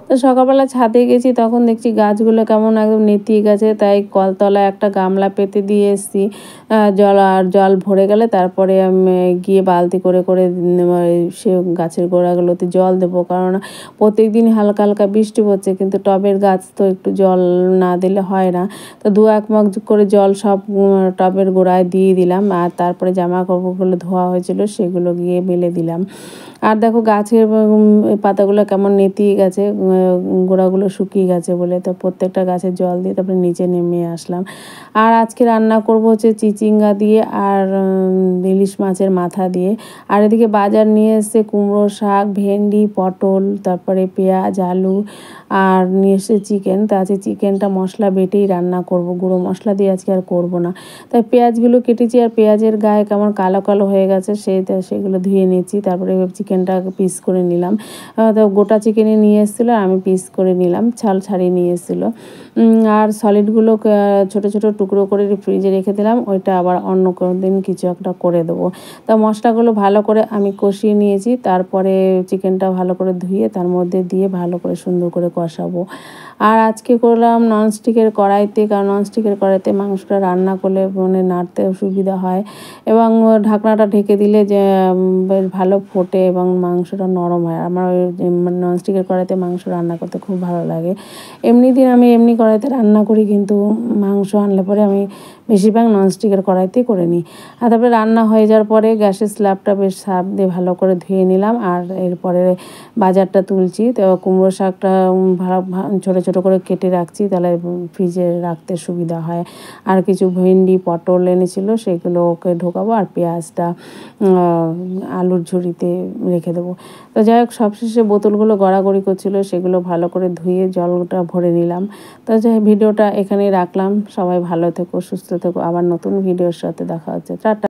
তো সকালবেলা ছাদে গেছি, তখন দেখছি গাছগুলো কেমন একদম নেতিয়ে গেছে, তাই কলতলায় একটা গামলা পেতে দিয়ে এসেছি। জল ভরে গেলে তারপরে আমি গিয়ে বালতি করে করে সে গাছের গোড়াগুলোতে জল দেবো, কারণ প্রত্যেক দিন হালকা হালকা বৃষ্টি পড়ছে, কিন্তু টবের গাছ তো একটু জল না দিলে হয় না। তো 1 মগ করে জল সব টবের গোড়ায় দিয়ে দিলাম, আর তারপরে জামা কাপড়গুলো ধোয়া হয়েছিল সেগুলো গিয়ে মেলে দিলাম। আর দেখো গাছের পাতাগুলো কেমন নেতিয়ে গেছে, গোড়াগুলো শুকিয়ে গেছে বলে। তো প্রত্যেকটা গাছে জল দিয়ে তারপরে নিচে নেমে আসলাম। আর আজকে রান্না করব হচ্ছে চিচিঙ্গা দিয়ে আর ইলিশ মাছের মাথা দিয়ে। আর এদিকে বাজার নিয়ে এসেছে কুমড়ো শাক, ভেন্ডি, পটল, তারপরে পেঁয়াজ, আলু, আর নিয়ে এসেছে চিকেন। তো আজকে চিকেনটা মশলা বেটেই রান্না করব, গুঁড়ো মশলা দিয়ে আজকে আর করব না। তাই পেঁয়াজগুলো কেটেছি, আর পেঁয়াজের গায়ে কেমন কালো কালো হয়ে গেছে সেগুলো ধুয়ে নিচ্ছি। তারপরে চিকেনটা পিস করে নিলাম। তো গোটা চিকেনই নিয়ে এসেছিলো, আমি পিস করে নিলাম, ছাল ছাড়িয়ে নিয়ে এসেছিলো। আর সলিডগুলো ছোটো ছোটো টুকরো করে ফ্রিজে রেখে দিলাম, ওইটা আবার অন্য কোনো দিন কিছু একটা করে দেবো। তা মশলাগুলো ভালো করে আমি কষিয়ে নিয়েছি, তারপরে চিকেনটা ভালো করে ধুয়ে তার মধ্যে দিয়ে ভালো করে সুন্দর করে কষাবো। আর আজকে করলাম ননস্টিকের কড়াইতে, কারণ ননস্টিকের কড়াইতে মাংসটা রান্না করলে মানে নাড়তেও সুবিধা হয়, এবং ঢাকনাটা ঢেকে দিলে যে বেশ ভালো ফোটে এবং মাংসটা নরম হয়। আমার ওই ননস্টিকের কড়াইতে মাংস রান্না করতে খুব ভালো লাগে। এমনি দিন আমি এমনি কড়াইতে রান্না করি, কিন্তু মাংস আনলে পরে আমি বেশিরভাগ ননস্টিকের কড়াইতেই করে নিই। আর তারপরে রান্না হয়ে যাওয়ার পরে গ্যাসের স্ল্যাবটা বেশ সার্ফ দিয়ে ভালো করে ধুয়ে নিলাম। আর এরপরে বাজারটা তুলছি, তো কুমড়ো শাকটা ছোটো ছোটো করে কেটে রাখছি, তাহলে ফ্রিজে রাখতে সুবিধা হয়। আর কিছু ভেন্ডি, পটল এনেছিল, সেগুলো ওকে ঢোকাবো, আর পেঁয়াজটা আলুর ঝুড়িতে রেখে দেবো। তো যাই হোক, সবশেষে বোতলগুলো গড়াগড়ি করছিল, সেগুলো ভালো করে ধুয়ে জলটা ভরে নিলাম। তো যাই ভিডিওটা এখানেই রাখলাম। সবাই ভালো থেকো, সুস্থ থেকো, আবার নতুন ভিডিওর সাথে দেখা হচ্ছে। টাটা।